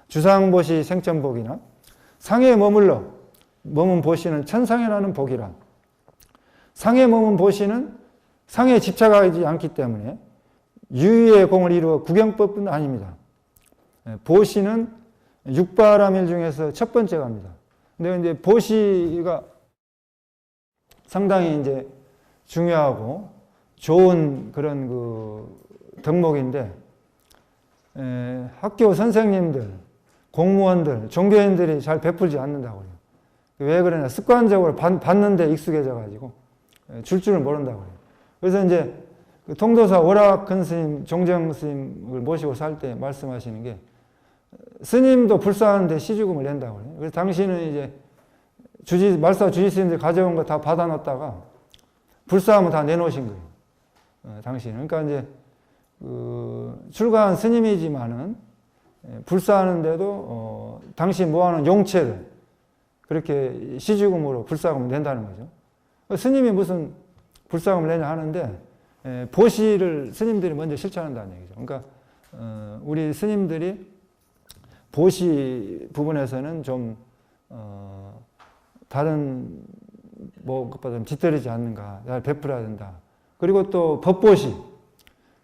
주상보시 생천복이나 상에 머문 보시는 천상에 나는 복이라. 상에 머문 보시는 상에 집착하지 않기 때문에 유의의 공을 이루어 구경법은 아닙니다. 보시는 육바라밀 중에서 첫 번째 갑니다. 근데 이제 보시가 상당히 이제 중요하고 좋은 그런 그 덕목인데, 학교 선생님들, 공무원들, 종교인들이 잘 베풀지 않는다고요. 왜 그러냐? 습관적으로 받는데 익숙해져가지고 줄을 모른다고요. 그래서 이제 통도사 오락 큰 스님, 종정 스님을 모시고 살 때 말씀하시는 게, 스님도 불사하는데 시주금을 낸다고요. 그래서 당신은 이제 말사 주지 스님들 가져온 거 다 받아놨다가 불사하면 다 내놓으신 거예요. 당신은. 그러니까 이제 출가한 스님이지만은 불사하는데도 당신 모아놓은 용체를 그렇게 시주금으로 불사금을 낸다는 거죠. 스님이 무슨 불사금을 내냐 하는데, 보시를 스님들이 먼저 실천한다는 얘기죠. 그러니까 우리 스님들이 보시 부분에서는 좀 다른 것보다 뒤떨어지지 않는가, 잘 베풀어야 된다. 그리고 또 법보시,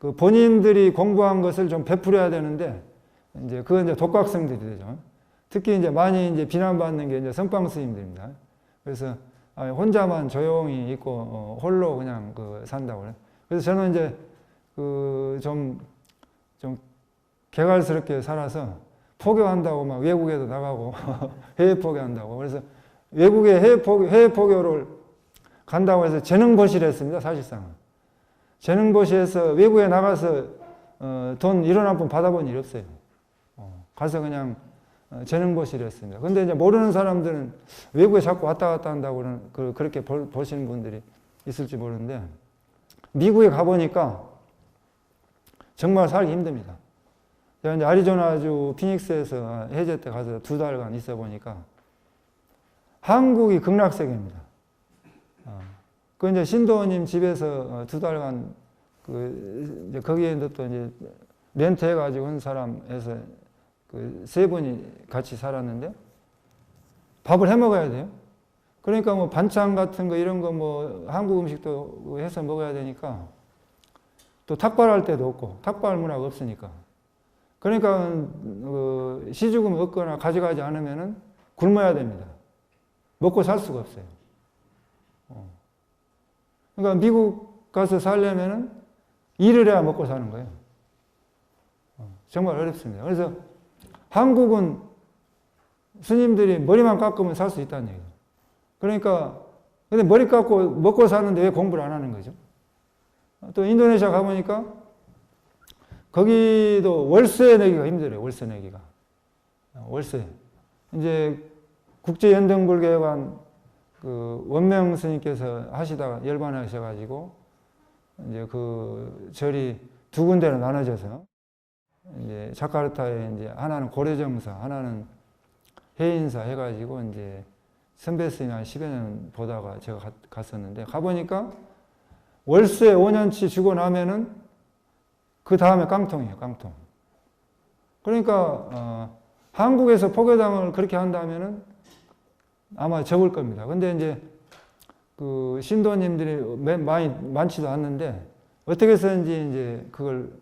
그 본인들이 공부한 것을 좀 베풀어야 되는데, 이제 그건 이제 독학생들이 되죠. 특히 이제 많이 이제 비난받는 게 이제 선방 스님들입니다. 그래서 혼자만 조용히 있고 홀로 그냥 산다고 그래요. 그래서 저는 이제 좀 개갈스럽게 살아서 포교한다고 막 외국에도 나가고 해외 포교한다고. 그래서 외국에 해외 포교를 간다고 해서 재능보시를 했습니다. 사실상은 재능보시에서 외국에 나가서 돈 1원 한 푼 받아본 일이 없어요. 가서 그냥 재능보시를 했습니다. 근데 이제 모르는 사람들은 외국에 자꾸 왔다 갔다 한다고 그렇게 보시는 분들이 있을지 모르는데, 미국에 가보니까 정말 살기 힘듭니다. 제가 이제 애리조나주 피닉스에서 해제 때 가서 2달간 있어 보니까 한국이 극락세계입니다. 그 이제 신도님 집에서 2달간 이제 거기에 또 이제 렌트 해가지고 한 사람에서 3분이 같이 살았는데 밥을 해 먹어야 돼요. 그러니까 뭐 반찬 같은 거 이런 거 뭐 한국 음식도 해서 먹어야 되니까, 또 탁발할 때도 없고 탁발 문화가 없으니까, 그러니까 시주금 얻거나 가져가지 않으면은 굶어야 됩니다. 먹고 살 수가 없어요. 그러니까 미국 가서 살려면은 일을 해야 먹고 사는 거예요. 정말 어렵습니다. 그래서 한국은 스님들이 머리만 깎으면 살 수 있다는 얘기예요. 그러니까 근데 머리 깎고 먹고 사는데 왜 공부를 안 하는 거죠? 또 인도네시아 가보니까 거기도 월세 내기가 힘들어요. 월세 내기가. 월세. 이제 국제연등불교회관 원명 스님께서 하시다가 열반하셔가지고 이제 절이 2군데로 나눠져서 이제 자카르타에 이제 하나는 고려정사, 하나는 해인사 해가지고 이제 선배 스님 한 10여 년 보다가 제가 갔었는데, 가보니까 월세 5년치 주고 나면은 그 다음에 깡통이에요, 깡통. 그러니까 한국에서 포교당을 그렇게 한다면은 아마 적을 겁니다. 근데 이제 신도님들이 많지도 않는데 어떻게 해서인지 이제 그걸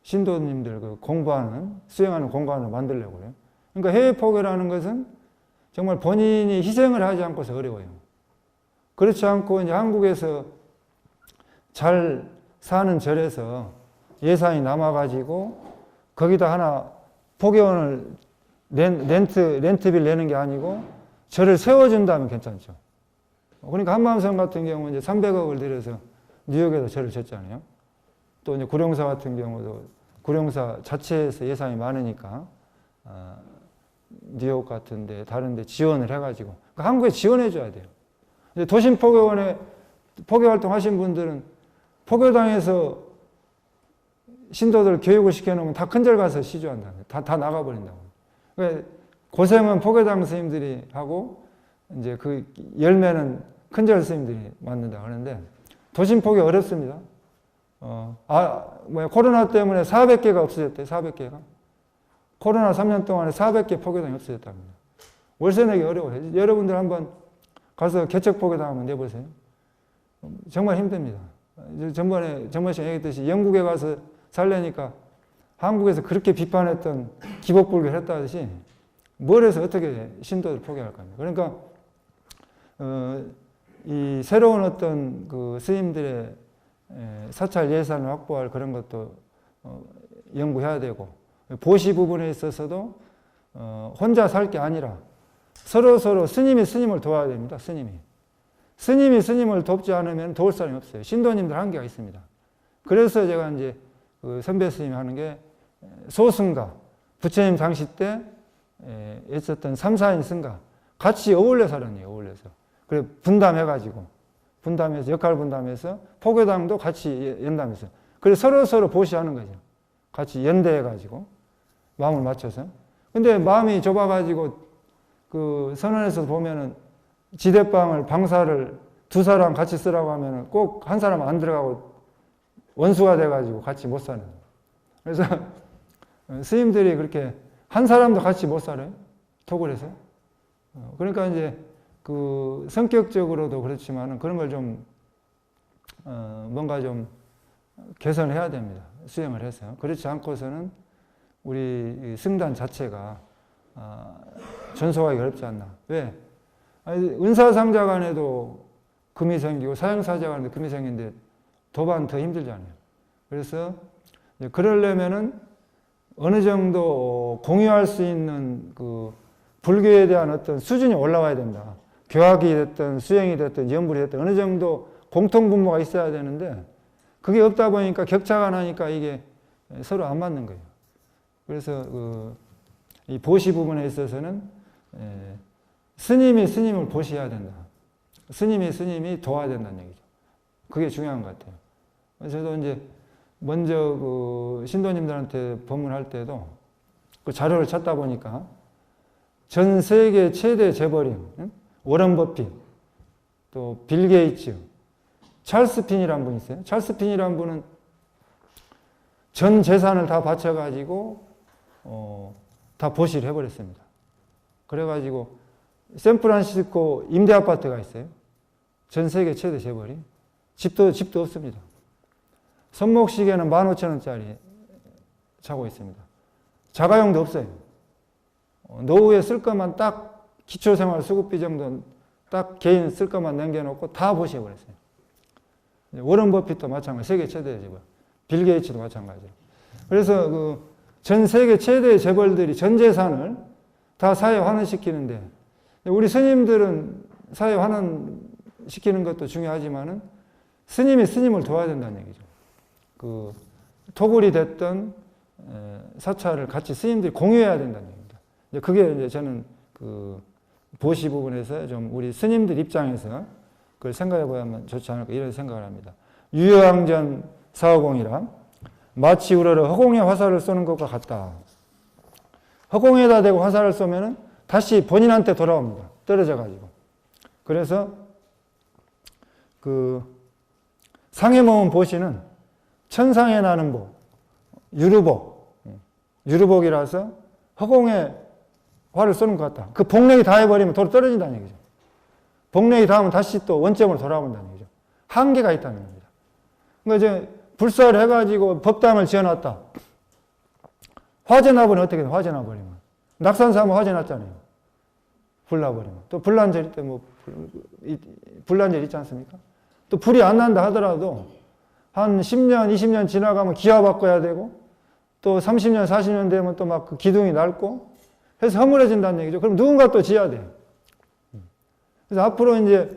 신도님들 공부하는, 수행하는 공간을 만들려고 해요. 그러니까 해외 포교라는 것은 정말 본인이 희생을 하지 않고서 어려워요. 그렇지 않고 이제 한국에서 잘 사는 절에서 예산이 남아가지고 거기다 하나 포교원을 렌트비를 내는 게 아니고 절을 세워준다면 괜찮죠. 그러니까 한마음성 같은 경우는 이제 300억을 들여서 뉴욕에서 절을 짓잖아요. 또 이제 구룡사 같은 경우도 구룡사 자체에서 예산이 많으니까 뉴욕 같은데 다른데 지원을 해가지고 그러니까 한국에 지원해줘야 돼요. 이제 도심 포교원에 포교 활동하신 분들은 포교당에서 신도들 교육을 시켜놓으면 다 큰절 가서 시주한다. 다 나가버린다고. 그러니까 고생은 포교당 스님들이 하고 이제 그 열매는 큰절 스님들이 맡는다 하는데 도심 포교 어렵습니다. 코로나 때문에 400개가 없어졌대요. 400개가. 코로나 3년 동안에 400개 포교당이 없어졌답니다. 월세 내기 어려워요. 여러분들 한번 가서 개척 포교당 한번 내보세요. 정말 힘듭니다. 전번에 정말 씨가 얘기했듯이 영국에 가서 살려니까 한국에서 그렇게 비판했던 기복불교를 했다듯이 뭘 해서 어떻게 신도를 포기할 겁니까? 그러니까 이 새로운 어떤 그 스님들의 사찰 예산을 확보할 그런 것도 연구해야 되고 보시 부분에 있어서도 혼자 살 게 아니라 서로 스님이 스님을 도와야 됩니다. 스님이 스님을 돕지 않으면 도울 사람이 없어요. 신도님들 한계가 있습니다. 그래서 제가 이제 그 선배 스님이 하는 게 소승가, 부처님 당시 때 있었던 3, 4인 승가 같이 어울려 살았네요. 어울려서. 그래 분담해서 역할 분담해서 포교당도 같이 연담해서 그래서 서로 보시하는 거죠. 같이 연대해가지고 마음을 맞춰서. 근데 마음이 좁아가지고 그 선언에서 보면은 지대방을 방사를 2사람 같이 쓰라고 하면은 꼭 한 사람 안 들어가고 원수가 돼가지고 같이 못 사는. 그래서 스님들이 그렇게 한 사람도 같이 못 살아요. 톡을 해서. 그러니까 이제 그 성격적으로도 그렇지만은 그런 걸 좀 뭔가 좀 개선해야 됩니다. 수행을 해서. 그렇지 않고서는 우리 승단 자체가 전소하기 어렵지 않나. 왜? 은사상자간에도 금이 생기고 사형사자간에도 금이 생기는데 도반 더 힘들잖아요. 그래서 그러려면은 어느 정도 공유할 수 있는 그 불교에 대한 어떤 수준이 올라와야 된다. 교학이 됐든 수행이 됐든 연불이 됐든 어느 정도 공통분모가 있어야 되는데 그게 없다 보니까 격차가 나니까 이게 서로 안 맞는 거예요. 그래서 이 보시 부분에 있어서는 스님이 스님을 보시해야 된다. 스님이 도와야 된다는 얘기죠. 그게 중요한 것 같아요. 저도 이제 먼저 그 신도님들한테 법문할 때도 그 자료를 찾다 보니까 전 세계 최대 재벌인 워런 버핏, 또 빌 게이츠, 찰스 핀이라는 분이 있어요. 찰스 핀이라는 분은 전 재산을 다 바쳐가지고 다 보시를 해버렸습니다. 그래가지고 샌프란시스코 임대 아파트가 있어요. 전 세계 최대 재벌이. 집도 없습니다. 손목시계는 15,000원짜리 차고 있습니다. 자가용도 없어요. 노후에 쓸 것만 딱 기초생활 수급비 정도 딱 개인 쓸 것만 남겨놓고 다 보시해버렸어요. 워런 버핏도 마찬가지, 세계 최대 재벌. 빌 게이츠도 마찬가지로. 그래서 그 전 세계 최대의 재벌들이 전 재산을 다 사회 환원시키는데 우리 스님들은 사회 환원시키는 것도 중요하지만은 스님이 스님을 도와야 된다는 얘기죠. 그 토굴이 됐던 사찰을 같이 스님들이 공유해야 된다는 얘기입니다. 그게 이제 저는 그 보시 부분에서 좀 우리 스님들 입장에서 그걸 생각해 보면 좋지 않을까 이런 생각을 합니다. 유효왕전 450이란 마치 우러러 허공에 화살을 쏘는 것과 같다. 허공에다 대고 화살을 쏘면은 다시 본인한테 돌아옵니다. 떨어져 가지고. 그래서 그 상해 모은 보시는 천상에 나는 복, 유루복이라서 허공에 활을 쏘는 것 같다. 그 복력이 다 해버리면 도로 떨어진다는 얘기죠. 복력이 닿으면 다시 또 원점으로 돌아온다는 얘기죠. 한계가 있다는 겁니다. 그러니까 이제 불사를 해가지고 법당을 지어놨다. 화재 나버리면 어떻게 돼? 화재 나버리면. 낙산사무 화재 났잖아요. 불 나버리면. 또 불난절 때 불난절 있지 않습니까? 또 불이 안 난다 하더라도 한 10년, 20년 지나가면 기와 바꿔야 되고 또 30년, 40년 되면 또 막 그 기둥이 낡고 해서 허물어진다는 얘기죠. 그럼 누군가 또 지어야 돼요. 그래서 앞으로 이제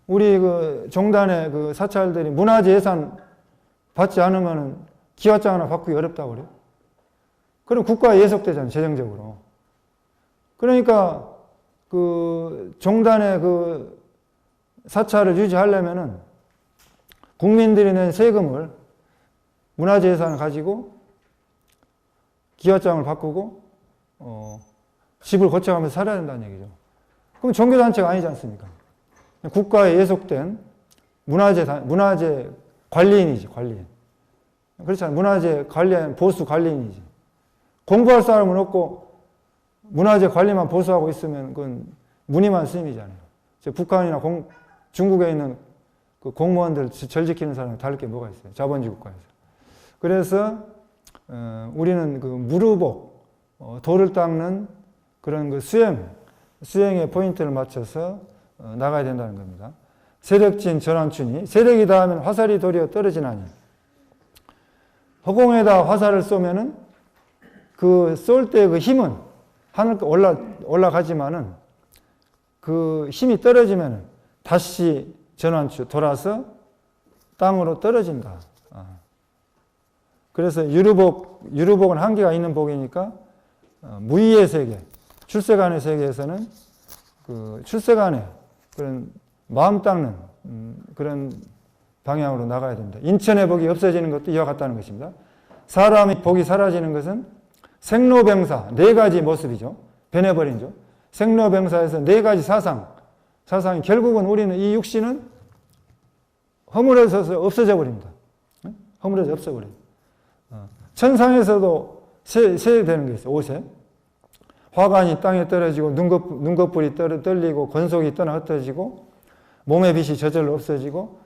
우리 그 종단의 그 사찰들이 문화재 예산 받지 않으면은 기와장 하나 바꾸기 어렵다고 그래요. 그럼 국가에 예속되잖아요, 재정적으로. 그러니까 그 종단의 그 사찰을 유지하려면은 국민들이 낸 세금을 문화재 예산을 가지고 기와장을 바꾸고 집을 고쳐가면서 살아야 된다는 얘기죠. 그럼 종교단체가 아니지 않습니까? 국가에 예속된 문화재 관리인이지, 관리인. 그렇잖아요. 문화재 관리인, 보수 관리인이지. 공부할 사람은 없고 문화재 관리만 보수하고 있으면 그건 무늬만 스님이잖아요. 북한이나 중국에 있는 그 공무원들 절 지키는 사람이 다를 게 뭐가 있어요. 자본주의 국가에서. 그래서 우리는 그 무르복, 돌을 닦는 그런 그 수행의 포인트를 맞춰서 나가야 된다는 겁니다. 세력진 전환춘이 세력이 닿으면 화살이 도리어 떨어지나니 허공에다 화살을 쏘면은 그 쏠 때 그 힘은 하늘 올라가지만은 그 힘이 떨어지면은 다시 전환추 돌아서 땅으로 떨어진다. 그래서 유루복은 한계가 있는 복이니까 무의의 세계, 출세간의 세계에서는 그 출세간의 그런 마음 닦는 그런 방향으로 나가야 됩니다. 인천의 복이 없어지는 것도 이와 같다는 것입니다. 사람의 복이 사라지는 것은 생로병사, 네 가지 모습이죠. 변해버린죠. 생로병사에서 네 가지 사상이 결국은 우리는 이 육신은 허물어져서 없어져 버립니다. 허물어져 없어버려요. 천상에서도 세 되는 게 있어요. 5세. 화관이 땅에 떨어지고 눈꺼풀이 떨리고 권속이 떠나 흩어지고 몸의 빛이 저절로 없어지고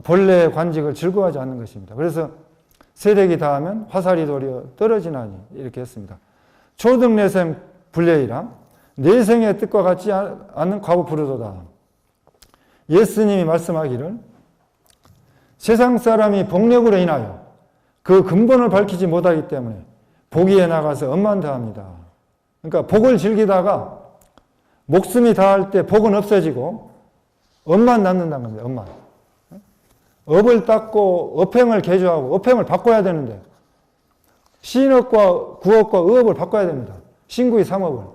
본래의 관직을 즐거워하지 않는 것입니다. 그래서 세력이 닿으면 화살이 도리어 떨어지나니 이렇게 했습니다. 초등내생 불례이라 내생의 뜻과 같지 않는 과부 부르도다. 예수님이 말씀하기를 세상 사람이 복력으로 인하여 그 근본을 밝히지 못하기 때문에 보기에 나가서 엄만 다합니다. 그러니까 복을 즐기다가 목숨이 닿을 때 복은 없어지고 업만 남는다는 겁니다. 업만. 업을 닦고 업행을 개조하고 업행을 바꿔야 되는데 신업과 구업과 의업을 바꿔야 됩니다. 신구의 삼업을.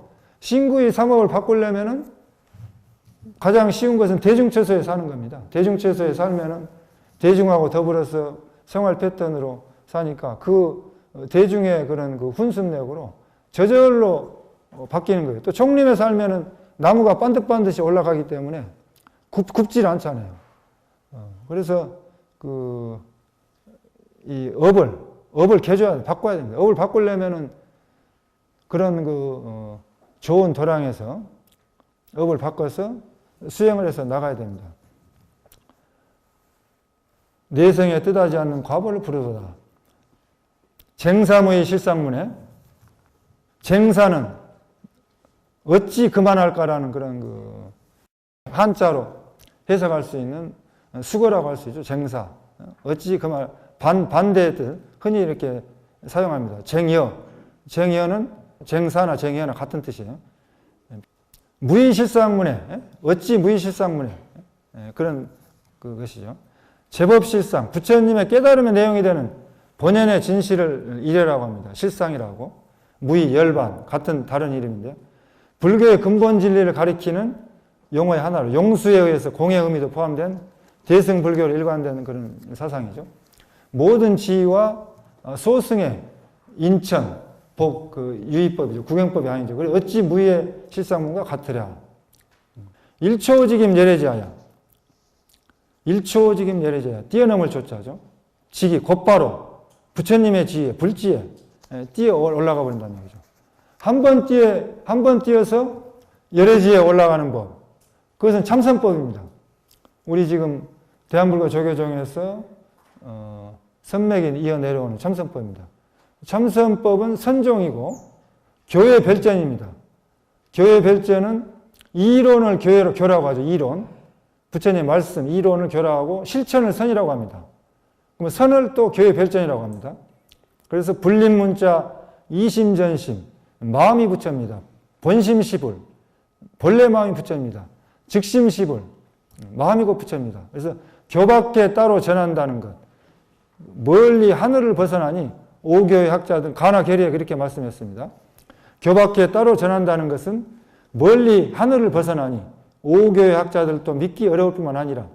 신구의 삼업을 바꾸려면은 가장 쉬운 것은 대중처소에 사는 겁니다. 대중처소에 살면은 대중하고 더불어서 생활 패턴으로 사니까 그 대중의 그런 그 훈습력으로 저절로 바뀌는 거예요. 또 총림에 살면은 나무가 반듯반듯이 올라가기 때문에 굽질 않잖아요. 그래서 이 업을 개조해야 돼. 바꿔야 됩니다. 업을 바꾸려면은 그런 좋은 도량에서 업을 바꿔서 수행을 해서 나가야 됩니다. 내생에 뜻하지 않는 과보를 부르도다. 쟁사무의 실상문에 쟁사는 어찌 그만할까라는 그런 한자로 해석할 수 있는 수거라고 할 수 있죠. 쟁사. 어찌 그만 반대의 뜻 흔히 이렇게 사용합니다. 쟁여는 쟁사나 쟁여나 같은 뜻이에요. 무의실상문에 어찌 무의실상문에 그런 그것이죠. 제법실상 부처님의 깨달음의 내용이 되는 본연의 진실을 이래라고 합니다. 실상이라고. 무의 열반 같은 다른 이름인데요. 불교의 근본 진리를 가리키는 용어의 하나로 용수에 의해서 공의 의미도 포함된 대승불교로 일관되는 그런 사상이죠. 모든 지위와 소승의 인천, 복, 유의법이죠. 구경법이 아니죠. 그래서 어찌 무의의 실상문과 같으랴. 일초직임 예래지하야. 일초직임 예래지하야. 뛰어넘을 조자죠. 직이 곧바로 부처님의 지혜, 불지에 뛰어 올라가 버린다는 얘기죠. 한 번 뛰어서 예래지에 올라가는 법. 그것은 참선법입니다. 우리 지금 대한불교 조계종에서 선맥이 이어 내려오는 참선법입니다. 참선법은 선종이고 교회 별전입니다. 교회 별전은 이론을 교라고 하죠. 이론. 부처님 말씀, 이론을 교라하고 실천을 선이라고 합니다. 그러면 선을 또 교회 별전이라고 합니다. 그래서 불림문자, 이심전심, 마음이 부처입니다. 본심시불, 본래 마음이 부처입니다. 즉심시불, 마음이 곧 부처입니다. 그래서 교밖에 따로 전한다는 것, 멀리 하늘을 벗어나니 오교의 학자들 가나 계리에 그렇게 말씀했습니다. 교밖에 따로 전한다는 것은 멀리 하늘을 벗어나니 오교의 학자들도 믿기 어려울 뿐만 아니라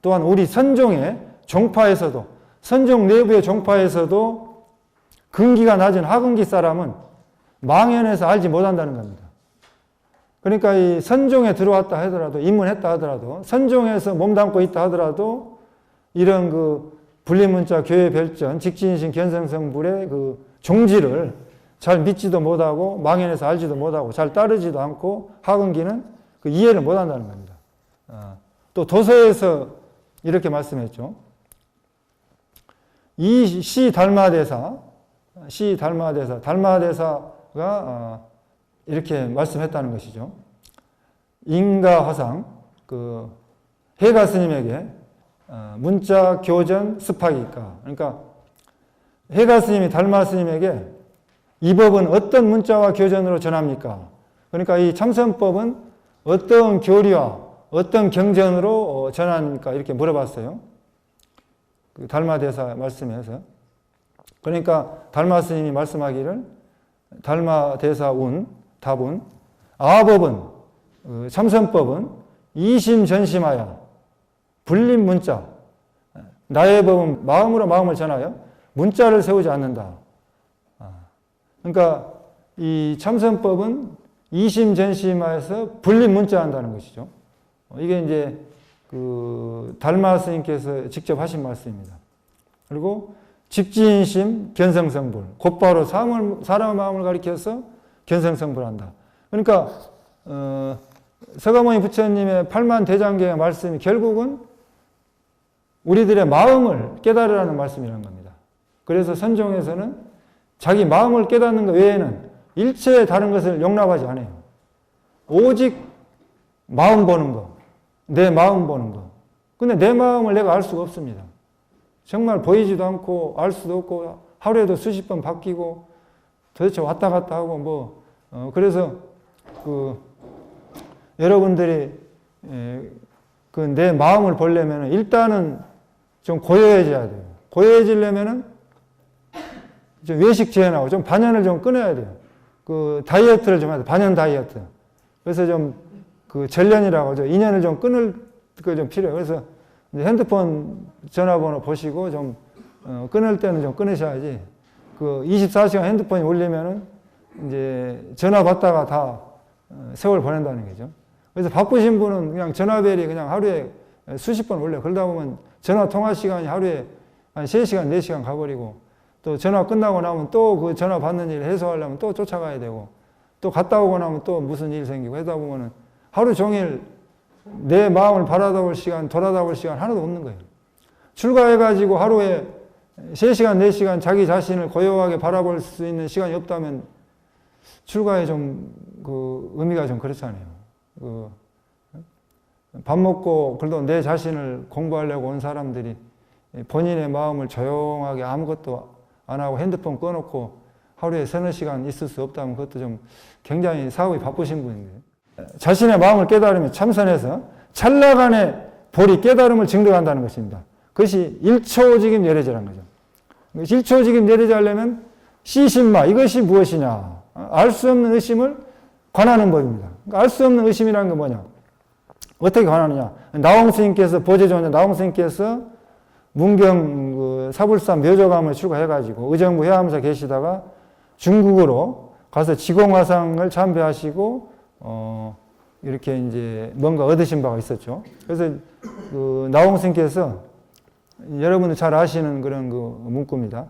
또한 우리 선종의 종파에서도, 선종 내부의 종파에서도 근기가 낮은 하근기 사람은 망연해서 알지 못한다는 겁니다. 그러니까 이 선종에 들어왔다 하더라도, 입문했다 하더라도, 선종에서 몸담고 있다 하더라도 이런 그 분리문자, 교회 별전, 직진신, 견성성불의 그 종지를 잘 믿지도 못하고 망연해서 알지도 못하고 잘 따르지도 않고 하근기는 그 이해를 못한다는 겁니다. 또 도서에서 이렇게 말씀했죠. 이 시 달마대사, 달마대사가 이렇게 말씀했다는 것이죠. 인가 화상, 그 해가 스님에게 문자 교전 습하기까. 그러니까 해가 스님이 달마 스님에게 이 법은 어떤 문자와 교전으로 전합니까? 그러니까 이 참선법은 어떤 교리와 어떤 경전으로 전합니까? 이렇게 물어봤어요. 그 달마대사 말씀에서. 그러니까 달마 스님이 말씀하기를 달마대사 답은 아법은 참선법은 이심전심하여 불림 문자, 나의 법은 마음으로 마음을 전하여 문자를 세우지 않는다. 그러니까 이 참선법은 이심전심하여서 불림 문자한다는 것이죠. 이게 이제 그 달마 스님께서 직접 하신 말씀입니다. 그리고 직진심, 견성성불, 곧바로 사람의 마음을 가리켜서 견성성불한다. 그러니까 서가모니 부처님의 팔만대장경의 말씀이 결국은 우리들의 마음을 깨달으라는 말씀이라는 겁니다. 그래서 선종에서는 자기 마음을 깨닫는 것 외에는 일체의 다른 것을 용납하지 않아요. 오직 마음 보는 거, 내 마음 보는 거. 근데 내 마음을 내가 알 수가 없습니다. 정말 보이지도 않고 알 수도 없고 하루에도 수십 번 바뀌고 도대체 왔다 갔다 하고 그래서 그 여러분들이 그 내 마음을 보려면 일단은 좀 고요해져야 돼요. 고요해지려면은 좀 외식 제한하고 좀 반연을 좀 끊어야 돼요. 그 다이어트를 좀 해야 돼요. 반연 다이어트. 그래서 좀 그 전련이라고 하죠. 인연을 좀 끊을 거 좀 필요해요. 그래서 핸드폰 전화번호 보시고 좀 끊을 때는 좀 끊으셔야지. 그 24시간 핸드폰이 울리면은 이제 전화 받다가 다 세월 보낸다는 거죠. 그래서 바쁘신 분은 그냥 전화벨이 그냥 하루에 수십 번 울려요. 그러다 보면 전화 통화 시간이 하루에 한 3시간, 4시간 가버리고 또 전화 끝나고 나면 또 그 전화 받는 일 해소하려면 또 쫓아가야 되고 또 갔다 오고 나면 또 무슨 일 생기고 하다 보면은 하루 종일 내 마음을 바라다볼 시간, 돌아다볼 시간 하나도 없는 거예요. 출가해가지고 하루에 3시간, 4시간 자기 자신을 고요하게 바라볼 수 있는 시간이 없다면 출가에 좀 그 의미가 좀 그렇잖아요. 그 밥 먹고 그래도 내 자신을 공부하려고 온 사람들이 본인의 마음을 조용하게 아무것도 안 하고 핸드폰 꺼놓고 하루에 3-4시간 있을 수 없다면 그것도 좀 굉장히 사업이 바쁘신 분인데 자신의 마음을 깨달으면 참선해서 찰나간의 볼이 깨달음을 증득한다는 것입니다. 그것이 일초직임 예례제라는 거죠. 일초직임 예례제 하려면 시신마 이것이 무엇이냐 알 수 없는 의심을 관하는 법입니다. 그러니까 알 수 없는 의심이라는 건 뭐냐 어떻게 관하느냐 나홍스님께서 보제존자 나홍스님께서 문경 그 사불산 묘조감을 출가해가지고 의정부 해암사 계시다가 중국으로 가서 지공화상을 참배하시고 이렇게 이제 뭔가 얻으신 바가 있었죠. 그래서 그 나홍스님께서 여러분들 잘 아시는 그런 그 문구입니다.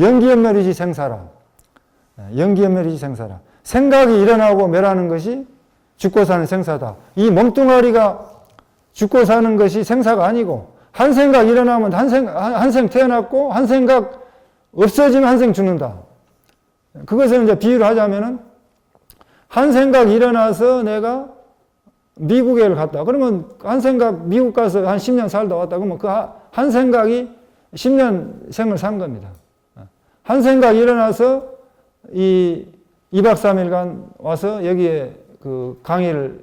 연기연멸이지 생사라. 연기연멸이지 생사라. 생각이 일어나고 멸하는 것이 죽고 사는 생사다. 이 몸뚱아리가 죽고 사는 것이 생사가 아니고, 한 생각 일어나면 한 생 태어났고, 한 생각 없어지면 한 생 죽는다. 그것을 이제 비유를 하자면은, 한 생각 일어나서 내가 미국에 갔다. 그러면 한 생각 미국 가서 한 10년 살다 왔다. 그러면 그 한 생각이 10년 생을 산 겁니다. 한 생각 일어나서 2박 3일간 와서 여기에 그 강의를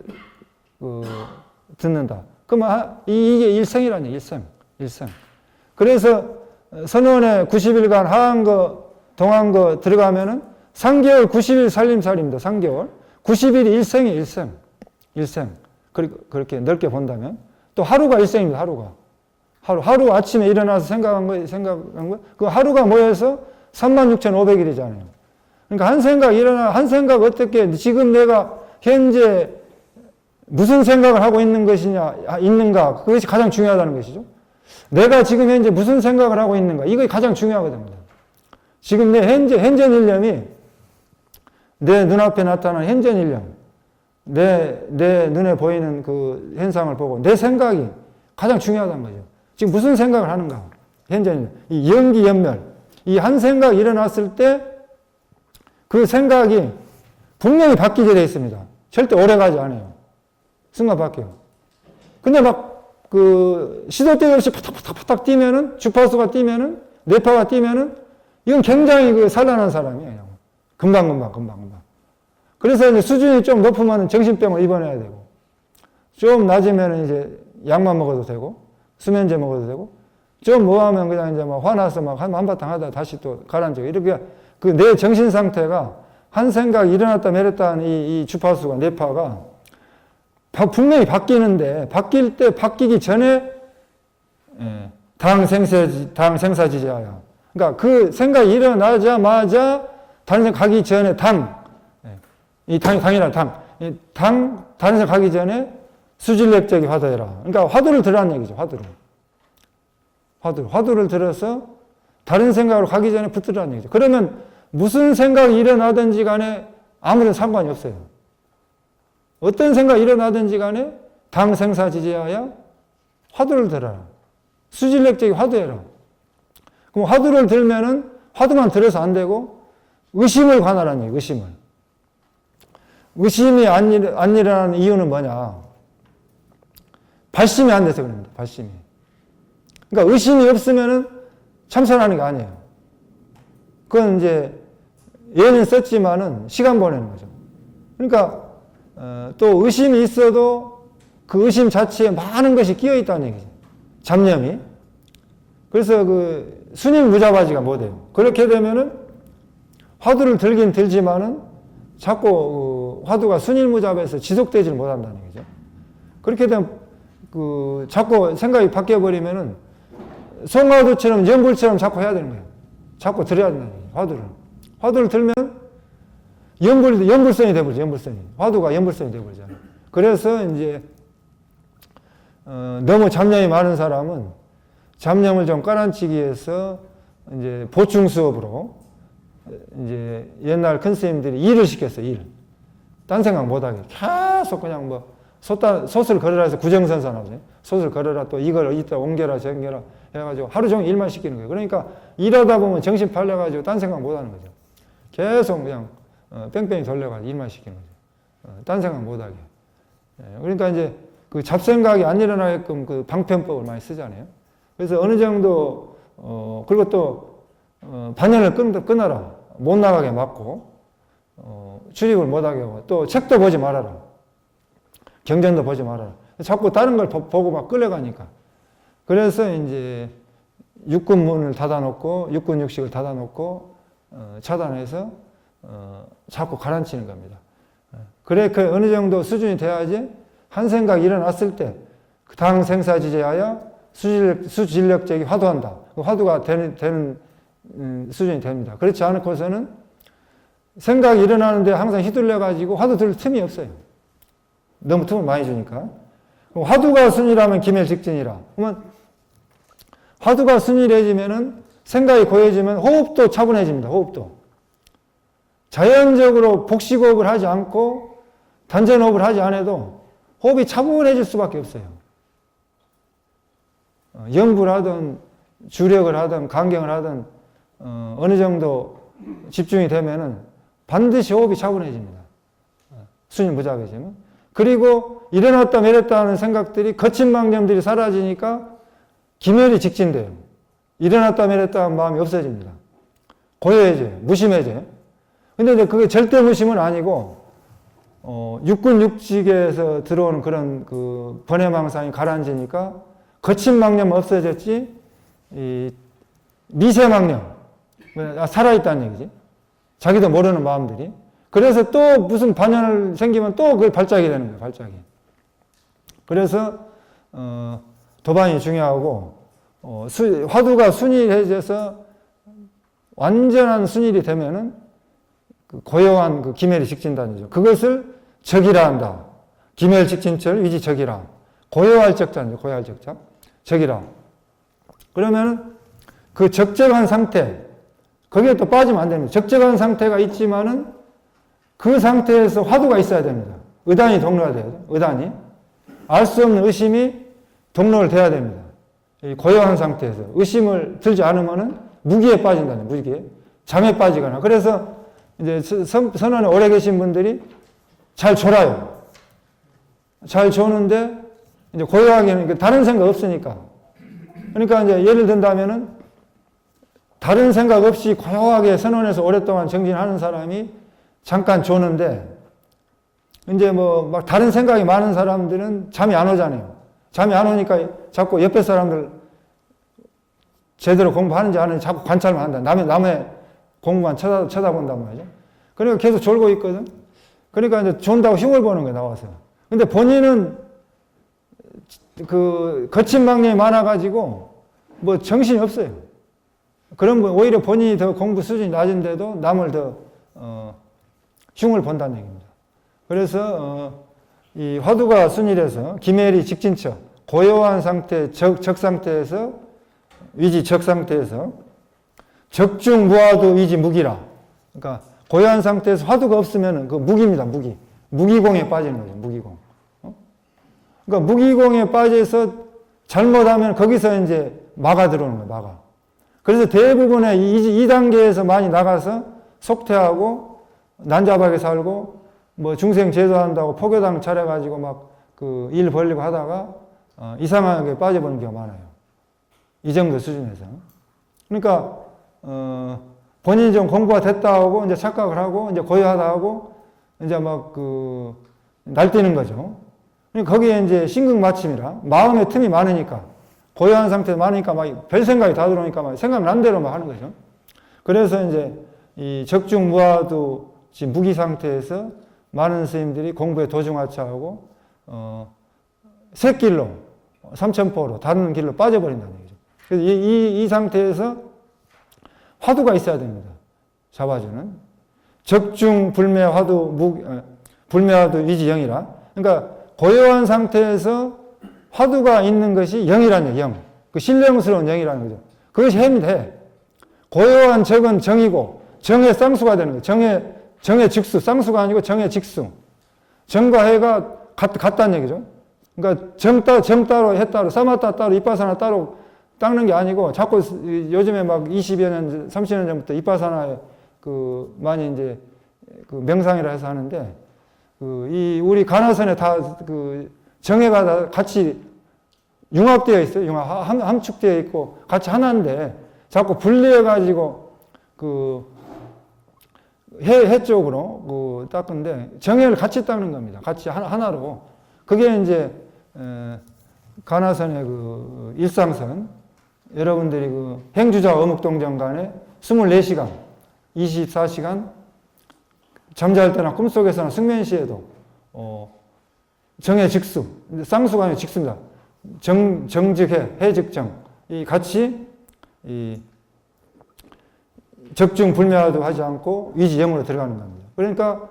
듣는다. 그러면 이게 일생이라는 일생. 그래서 선원에 90일간 하한거, 동한거 들어가면은 3개월 90일 살림살이입니다. 3개월. 90일이 일생이 일생. 그렇게 넓게 본다면. 또 하루가 일생입니다. 하루 아침에 일어나서 생각한 거. 그 하루가 모여서 36,500일이잖아요. 그러니까 한 생각 어떻게, 지금 내가 현재 무슨 생각을 하고 있는가. 그것이 가장 중요하다는 것이죠. 내가 지금 현재 무슨 생각을 하고 있는가. 이것이 가장 중요하거든요. 지금 내 현전일념이 내 눈앞에 나타나는 현전일념, 내 눈에 보이는 그 현상을 보고 내 생각이 가장 중요하다는 거죠. 지금 무슨 생각을 하는가. 현전일념. 이 연기연멸. 이 한 생각 일어났을 때 그 생각이 분명히 바뀌게 되어 있습니다. 절대 오래 가지 않아요. 순간 바뀌어요. 근데 시도 때도 없이 파닥파닥 뛰면은, 주파수가 뛰면은, 뇌파가 뛰면은, 이건 굉장히 산란한 사람이에요. 금방. 그래서 이제 수준이 좀 높으면 정신병을 입원해야 되고, 좀 낮으면 이제 약만 먹어도 되고, 수면제 먹어도 되고, 좀 뭐하면 그냥 이제 막 화나서 막 한바탕 하다 다시 또 가라앉고, 이렇게 그 내 정신 상태가 한 생각 일어났다 내렸다 하는 이 주파수가, 뇌파가 분명히 바뀌는데, 바뀌기 전에, 당생사지제하여. 그러니까 그 생각이 일어나자마자 다른 생각 가기 전에 이 당이란 다른 생각 가기 전에 수질력적이 화두해라. 그러니까 화두를 들으라는 얘기죠, 화두를 들어서 다른 생각으로 가기 전에 붙들으라는 얘기죠. 그러면 무슨 생각이 일어나든지 간에 아무런 상관이 없어요. 어떤 생각이 일어나든지 간에 당생사지제하여 화두를 들어라. 수질력적이 화두해라. 그럼 화두를 들면은 화두만 들어서 안 되고 의심을 관하라는 얘기예요. 의심이 안 일어나는 이유는 뭐냐? 발심이 안 돼서 그럽니다. 발심이. 그러니까 의심이 없으면은 참선하는 게 아니에요. 그건 이제 예는 썼지만은 시간 보내는 거죠. 그러니까 또 의심이 있어도 그 의심 자체에 많은 것이 끼어 있다는 얘기죠. 잡념이. 그래서 그 순일무자바지가 못해요. 그렇게 되면은 화두를 들긴 들지만은 자꾸 화두가 순일무잡에서 지속되지를 못한다는 얘기죠. 그렇게 되면 자꾸 생각이 바뀌어 버리면은 송화두처럼 연불처럼 자꾸 해야 되는 거예요. 자꾸 들어야 된다는 얘기예요. 화두를 들면 연불성이 돼버리죠. 화두가 연불성이 돼버리잖아요. 그래서 이제 너무 잡념이 많은 사람은 잡념을 좀 깔아앉히기 위해서 이제 보충 수업으로 이제 옛날 큰 스님들이 일을 시켰어요. 딴 생각 못하게 계속 그냥 뭐 솥을 걸으라 해서 구정선선하죠. 솥을 걸어라, 또 이걸 이따 옮겨라 저옮겨라 해가지고 하루 종일 일만 시키는 거예요. 그러니까 일하다 보면 정신 팔려가지고 딴 생각 못하는 거죠. 계속 그냥 뺑뺑이 돌려가지고 일만 시키는 거죠. 딴 생각 못하게. 그러니까 이제 그 잡생각이 안 일어나게끔 그 방편법을 많이 쓰잖아요. 그래서 어느 정도 그리고 또 반연을 끊어라. 못 나가게 막고 출입을 못하게 하고, 또 책도 보지 말아라. 경전도 보지 말아라. 자꾸 다른 걸 보고 막 끌려가니까. 그래서 이제 육군문을 닫아놓고 육군육식을 닫아놓고 차단해서 자꾸 가라앉히는 겁니다. 그래 그 어느 정도 수준이 돼야지 한 생각이 일어났을 때 당생사지제하여 수질력적이 화두한다. 그 화두가 되는 수준이 됩니다. 그렇지 않고서는 생각이 일어나는데 항상 휘둘려가지고 화두 들 틈이 없어요. 너무 틈을 많이 주니까. 화두가 순이라면 기멸직진이라. 그러면 화두가 순이해지면은 생각이 고요해지면 호흡도 차분해집니다. 호흡도. 자연적으로 복식호흡을 하지 않고 단전호흡을 하지 않아도 호흡이 차분해질 수밖에 없어요. 연구를 하든 주력을 하든 강경을 하든 어느 정도 집중이 되면은 반드시 호흡이 차분해집니다. 순이 무작해지면. 그리고 일어났다 내렸다 하는 생각들이 거친 망념들이 사라지니까 기멸이 직진돼요. 일어났다 내렸다 하는 마음이 없어집니다. 고요해져요. 무심해져요. 근데 이제 그게 절대 무심은 아니고 육군 육직에서 들어오는 그런 그 번외망상이 가라앉으니까 거친 망념은 없어졌지 이 미세망념 살아있다는 얘기지. 자기도 모르는 마음들이. 그래서 또 무슨 반연을 생기면 또 그게 발작이 되는 거예요. 발작이. 그래서 도반이 중요하고 화두가 순일해져서 완전한 순일이 되면은 그 고요한 그 기멸이 직진단이죠. 그것을 적이라 한다. 기멸 직진철 위지 적이라. 고요할 적자죠. 고요할 적자. 적이라. 그러면은 그 적적한 상태, 거기에 또 빠지면 안 됩니다. 적적한 상태가 있지만은 그 상태에서 화두가 있어야 됩니다. 의단이 동로가 돼요. 의단이. 알 수 없는 의심이 동로를 돼야 됩니다. 이 고요한 상태에서 의심을 들지 않으면은 무기에 빠진다는 무기에. 잠에 빠지거나. 그래서 이제 선원에 오래 계신 분들이 잘 졸아요. 잘 조는데 이제 고요하게는 다른 생각 없으니까. 그러니까 이제 예를 든다면은 다른 생각 없이 고요하게 선원에서 오랫동안 정진하는 사람이 잠깐 조는데 이제 뭐 막 다른 생각이 많은 사람들은 잠이 안 오잖아요. 잠이 안 오니까 자꾸 옆에 사람들 제대로 공부하는지 안 하는지 자꾸 관찰만 한다. 남의 공부만 쳐다본단 말이죠. 그러니까 계속 졸고 있거든. 그러니까 이제 존다고 흉을 보는 거예요, 나와서. 근데 본인은 그 거친 망념이 많아가지고 뭐 정신이 없어요. 그런 분 오히려 본인이 더 공부 수준이 낮은데도 남을 더 흉을 본다는 얘기입니다. 그래서 이 화두가 순일해서 기멸이 직진처 고요한 상태 적 상태에서 위지 적 상태에서 적중 무화두 위지 무기라. 그러니까 고요한 상태에서 화두가 없으면 그 무기입니다. 무기공에 빠지는 거죠. 무기공. 그러니까 무기공에 빠져서 잘못하면 거기서 이제 마가 들어오는 거예요. 마가. 그래서 대부분의 이 단계에서 많이 나가서 속퇴하고 난잡하게 살고 뭐 중생 제도한다고 포교당 차려가지고 막 그 일 벌리고 하다가 이상하게 빠져버리는 경우가 많아요. 이 정도 수준에서. 그러니까 본인이 좀 공부가 됐다 하고 이제 착각을 하고 이제 고요하다 하고 이제 막 그 날뛰는 거죠. 그러니까 거기에 이제 신극마침이라 마음의 틈이 많으니까 고요한 상태에 많으니까 막 별 생각이 다 들어오니까 막 생각난 대로 막 하는 거죠. 그래서 이제 이 적중무화두 지금 무기 상태에서 많은 스님들이 공부에 도중하차하고 샛길로 삼천포로 다른 길로 빠져버린다는 얘기죠. 그래서 이 상태에서 화두가 있어야 됩니다. 잡아주는 적중 불매 화두 불매화두 위지 영이라. 그러니까 고요한 상태에서 화두가 있는 것이 영이라는 얘기예요. 영. 그 신령스러운 영이라는 거죠. 그것이 해입니다. 고요한 적은 정이고 정의 쌍수가 되는 거예요. 정의 직수, 쌍수가 아니고 정의 직수. 정과 해가 같다는 얘기죠. 그러니까 정 따로, 해 따로, 사마타 따로, 이빠사나 따로 닦는 게 아니고 자꾸 요즘에 막 20여 년, 30년 전부터 이빠사나에 그 많이 이제 그 명상이라 해서 하는데 이 우리 간화선에 다 그 정해가 다 같이 융합되어 있어요. 함축되어 있고 같이 하나인데 자꾸 분리해가지고 그 해 쪽으로 그 닦는데 정해를 같이 닦는 겁니다. 같이 하나로. 그게 이제 간화선의 그 일상선 여러분들이 그 행주자 어묵동정 간에 24시간 24시간 잠잘 때나 꿈속에서나 숙면시에도 정해 직수 쌍수가 아니라 직수입니다. 정즉해 해즉정 이 같이 이 적중 불매화도 하지 않고 위지영으로 들어가는 겁니다. 그러니까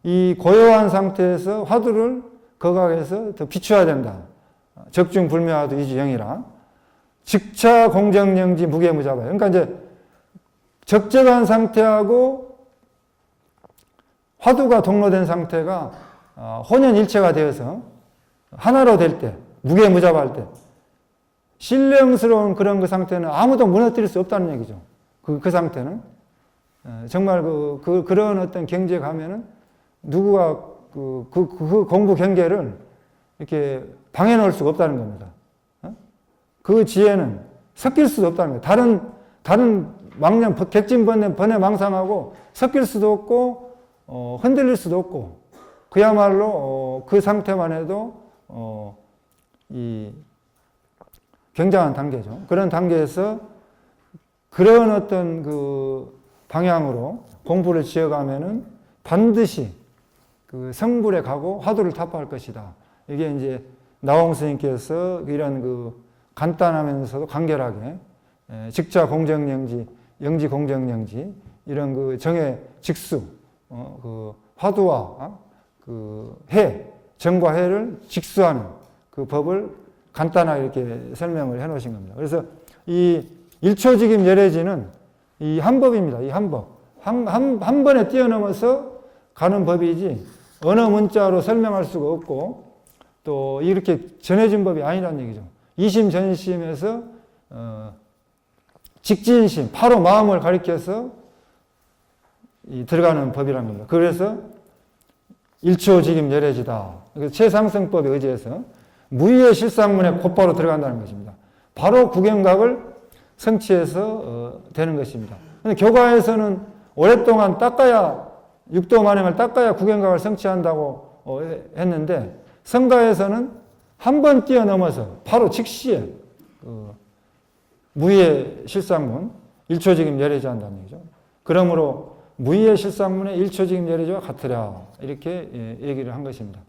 이 고요한 상태에서 화두를 거각해서 더 비추어야 된다. 적중 불매화도 위지영이라. 직차 공정영지 무게무자바예요. 그러니까 이제 적적한 상태하고 화두가 동로된 상태가 혼연일체가 되어서 하나로 될 때, 무게무자바할 때 신령스러운 그런 그 상태는 아무도 무너뜨릴 수 없다는 얘기죠. 그 상태는 정말 그런 어떤 경지에 가면은 누구가 그 공부 경계를 이렇게 방해 놓을 수가 없다는 겁니다. 그 지혜는 섞일 수도 없다는 거예요. 다른 망념, 객진번뇌 망상하고 섞일 수도 없고, 흔들릴 수도 없고, 그야말로, 그 상태만 해도, 이, 굉장한 단계죠. 그런 단계에서 그런 어떤 그 방향으로 공부를 지어가면은 반드시 그 성불에 가고 화두를 타파할 것이다. 이게 이제 나홍 스님께서 이런 그 간단하면서도 간결하게 직자 공정영지, 영지 공정영지 이런 그 정의 직수, 그 화두와 그 해, 정과 해를 직수하는 그 법을 간단하게 이렇게 설명을 해 놓으신 겁니다. 그래서 이 일초직임 열애지는 이 한 법입니다. 이 한 법. 한 번에 뛰어넘어서 가는 법이지 어느 문자로 설명할 수가 없고 또 이렇게 전해진 법이 아니라는 얘기죠. 이심전심에서 직진심, 바로 마음을 가리켜서 들어가는 법이라는 겁니다. 그래서 일초직임 열애지다. 최상승법에 의지해서 무의의 실상문에 곧바로 들어간다는 것입니다. 바로 구경각을 성취해서 되는 것입니다. 근데 교과에서는 오랫동안 닦아야, 육도 만행을 닦아야 구경각을 성취한다고 했는데 성가에서는 한 번 뛰어넘어서 바로 즉시에 무의의 실상문, 일초직임 열애지 한다는 얘기죠. 그러므로 무의의 실상문의 일초직임 열애지와 같으랴 이렇게 얘기를 한 것입니다.